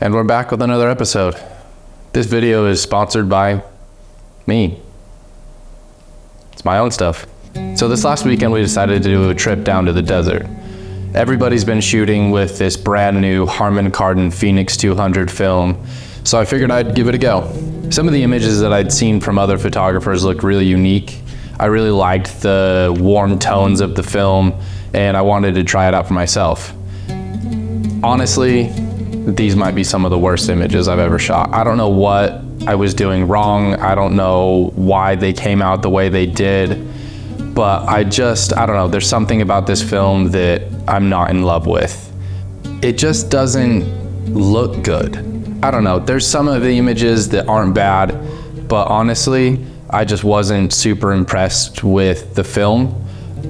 And we're back with another episode. This video is sponsored by me. It's my own stuff. So this last weekend we decided to do a trip down to the desert. Everybody's been shooting with this brand new Harman Phoenix 200 film, so I figured I'd give it a go. Some of the images that I'd seen from other photographers looked really unique. I really liked the warm tones of the film, and I wanted to try it out for myself. Honestly, these might be some of the worst images I've ever shot. I don't know what I was doing wrong. I don't know why they came out the way they did, but I don't know, there's something about this film that I'm not in love with. It just doesn't look good. I don't know, there's some of the images that aren't bad, but honestly, I just wasn't super impressed with the film.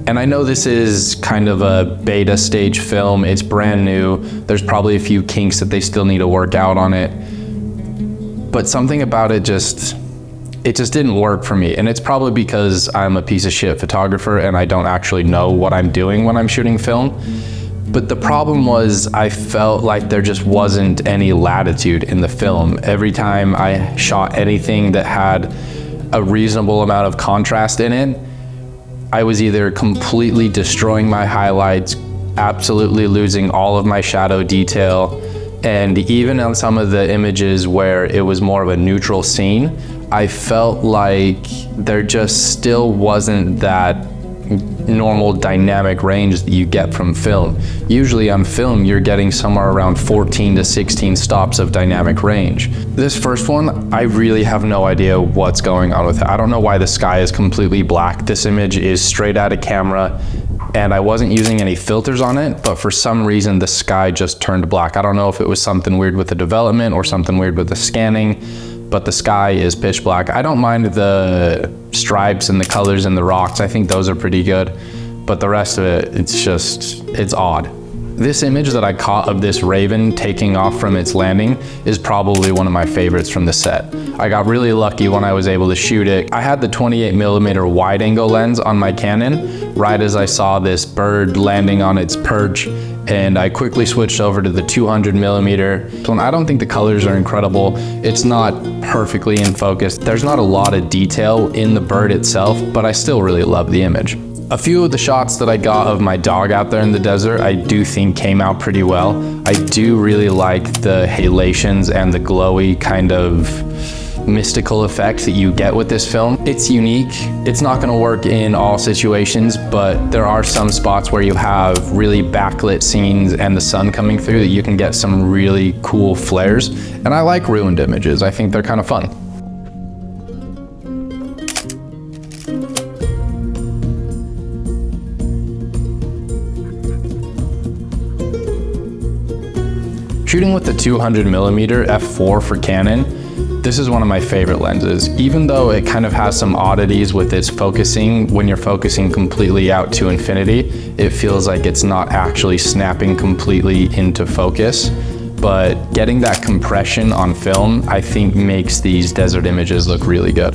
And I know this is kind of a beta stage film, it's brand new, there's probably a few kinks that they still need to work out on it, but something about it just didn't work for me. And it's probably because I'm a piece of shit photographer and I don't actually know what I'm doing when I'm shooting film. But the problem was I felt like there just wasn't any latitude in the film. Every time I shot anything that had a reasonable amount of contrast in it, I was either completely destroying my highlights, absolutely losing all of my shadow detail, and even on some of the images where it was more of a neutral scene, I felt like there just still wasn't that normal dynamic range that you get from film. Usually on film, you're getting somewhere around 14 to 16 stops of dynamic range. This first one, I really have no idea what's going on with it. I don't know why the sky is completely black. This image is straight out of camera, and I wasn't using any filters on it, but for some reason the sky just turned black. I don't know if it was something weird with the development or something weird with the scanning, but the sky is pitch black. I don't mind the stripes and the colors and the rocks. I think those are pretty good, but the rest of it, it's odd. This image that I caught of this raven taking off from its landing is probably one of my favorites from the set. I got really lucky when I was able to shoot it. I had the 28mm wide angle lens on my Canon right as I saw this bird landing on its perch, and I quickly switched over to the 200mm. I don't think the colors are incredible. It's not perfectly in focus. There's not a lot of detail in the bird itself, but I still really love the image. A few of the shots that I got of my dog out there in the desert, I do think came out pretty well. I do really like the halations and the glowy kind of mystical effect that you get with this film. It's unique. It's not gonna work in all situations, but there are some spots where you have really backlit scenes and the sun coming through that you can get some really cool flares. And I like ruined images. I think they're kind of fun. Shooting with the 200mm f4 for Canon, this is one of my favorite lenses. Even though it kind of has some oddities with its focusing, when you're focusing completely out to infinity, it feels like it's not actually snapping completely into focus. But getting that compression on film, I think makes these desert images look really good.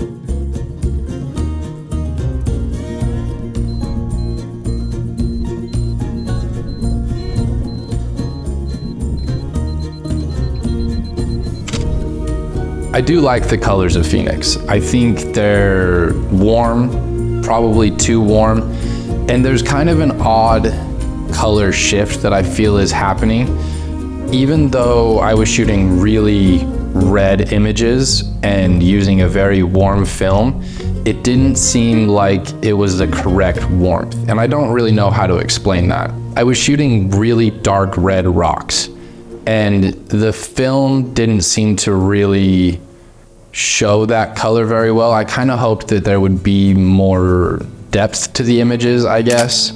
I do like the colors of Phoenix. I think they're warm, probably too warm, and there's kind of an odd color shift that I feel is happening. Even though I was shooting really red images and using a very warm film, it didn't seem like it was the correct warmth, and I don't really know how to explain that. I was shooting really dark red rocks, and the film didn't seem to really show that color very well. I kind of hoped that there would be more depth to the images, I guess.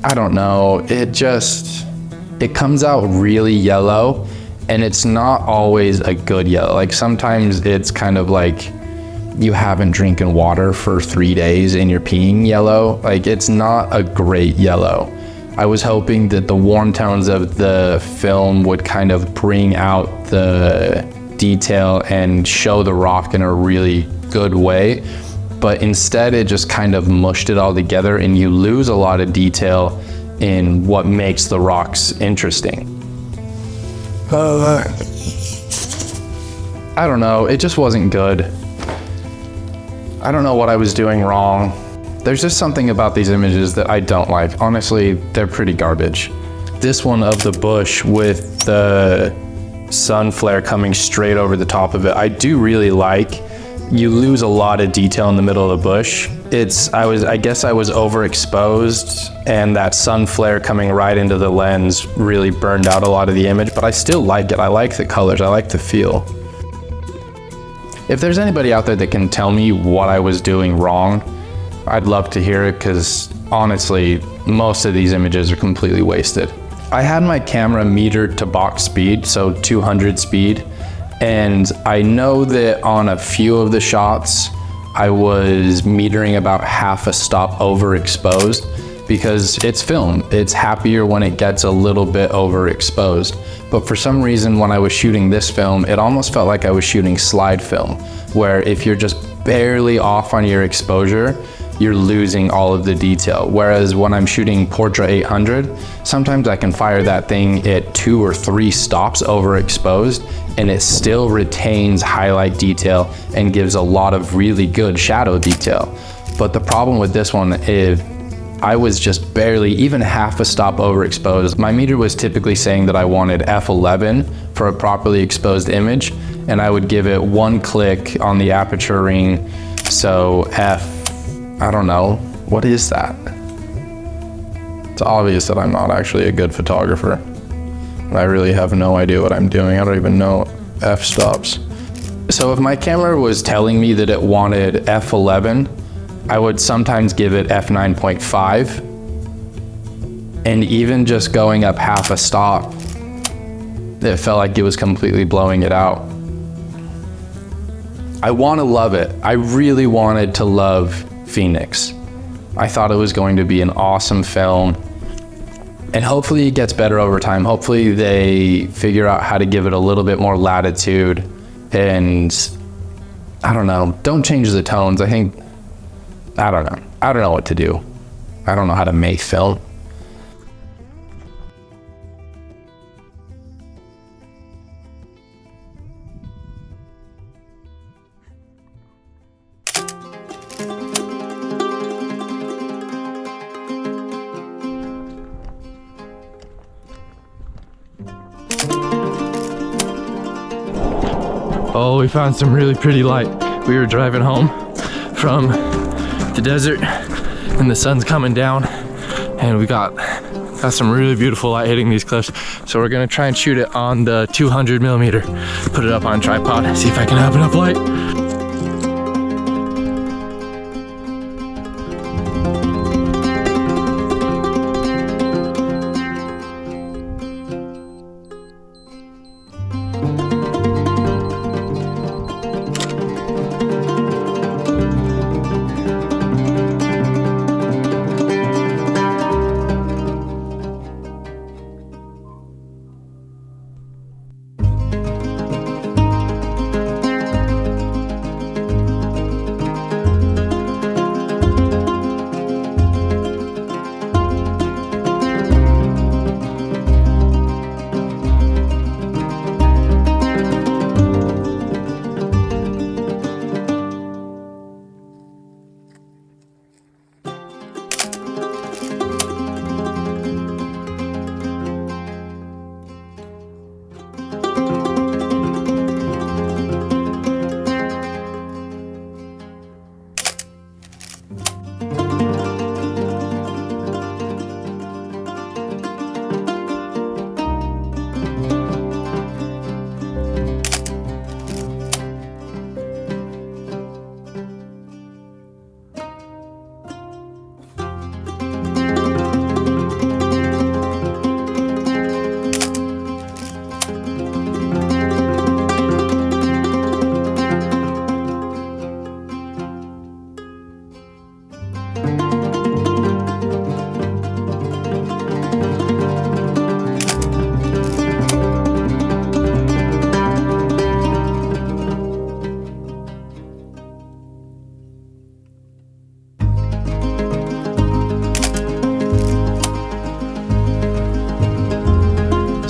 I don't know, it comes out really yellow, and it's not always a good yellow. Like sometimes it's kind of like you haven't drinking water for 3 days and you're peeing yellow. Like it's not a great yellow. I was hoping that the warm tones of the film would kind of bring out the detail and show the rock in a really good way, but instead it just kind of mushed it all together, and you lose a lot of detail in what makes the rocks interesting. I don't know, it just wasn't good. I don't know what I was doing wrong. There's just something about these images that I don't like. Honestly, they're pretty garbage. This one of the bush with the sun flare coming straight over the top of it, I do really like. You lose a lot of detail in the middle of the bush. I guess I was overexposed, and that sun flare coming right into the lens really burned out a lot of the image, but I still like it. I like the colors, I like the feel. If there's anybody out there that can tell me what I was doing wrong, I'd love to hear it, because honestly, most of these images are completely wasted. I had my camera metered to box speed, so 200 speed, and I know that on a few of the shots, I was metering about half a stop overexposed, because it's film. It's happier when it gets a little bit overexposed. But for some reason, when I was shooting this film, it almost felt like I was shooting slide film, where if you're just barely off on your exposure, you're losing all of the detail. Whereas when I'm shooting Portra 800, sometimes I can fire that thing at 2 or 3 stops overexposed, and it still retains highlight detail and gives a lot of really good shadow detail. But the problem with this one is I was just barely even half a stop overexposed. My meter was typically saying that I wanted f11 for a properly exposed image, and I would give it 1 click on the aperture ring. So I don't know, what is that? It's obvious that I'm not actually a good photographer. I really have no idea what I'm doing. I don't even know f-stops. So if my camera was telling me that it wanted f11, I would sometimes give it f9.5. And even just going up half a stop, it felt like it was completely blowing it out. I want to love it. I really wanted to love Phoenix. I thought it was going to be an awesome film, and hopefully it gets better over time. Hopefully they figure out how to give it a little bit more latitude, and I don't know, don't change the tones. I don't know what to do. I don't know how to make film. Oh, we found some really pretty light. We were driving home from the desert and the sun's coming down, and we got some really beautiful light hitting these cliffs. So we're gonna try and shoot it on the 200 millimeter. Put it up on a tripod, see if I can have enough light.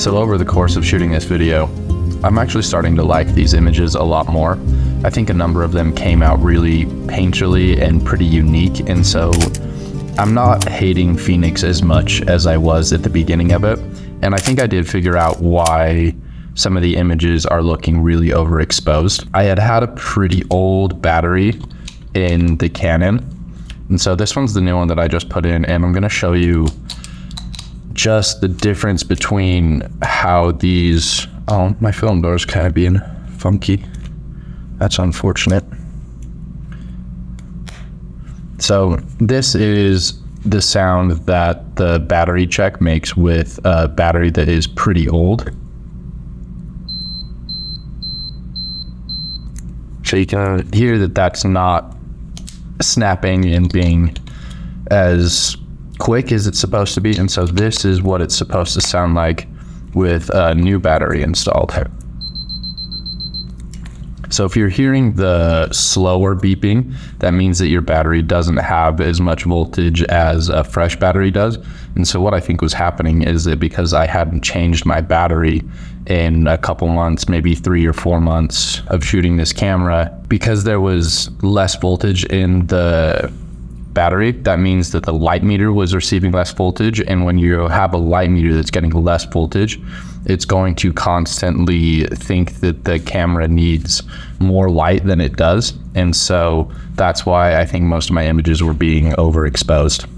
So over the course of shooting this video, I'm actually starting to like these images a lot more. I think a number of them came out really painterly and pretty unique, and so I'm not hating Phoenix as much as I was at the beginning of it. And I think I did figure out why some of the images are looking really overexposed. I had a pretty old battery in the Canon, and so this one's the new one that I just put in, and I'm gonna show you just the difference between how these, oh, my film door is kind of being funky. That's unfortunate. So this is the sound that the battery check makes with a battery that is pretty old. So you can hear that that's not snapping and being as quick as it's supposed to be. And so this is what it's supposed to sound like with a new battery installed. So if you're hearing the slower beeping, that means that your battery doesn't have as much voltage as a fresh battery does. And so what I think was happening is that because I hadn't changed my battery in a couple months, maybe 3 or 4 months of shooting this camera, because there was less voltage in the battery, that means that the light meter was receiving less voltage. And when you have a light meter that's getting less voltage, it's going to constantly think that the camera needs more light than it does. And so that's why I think most of my images were being overexposed.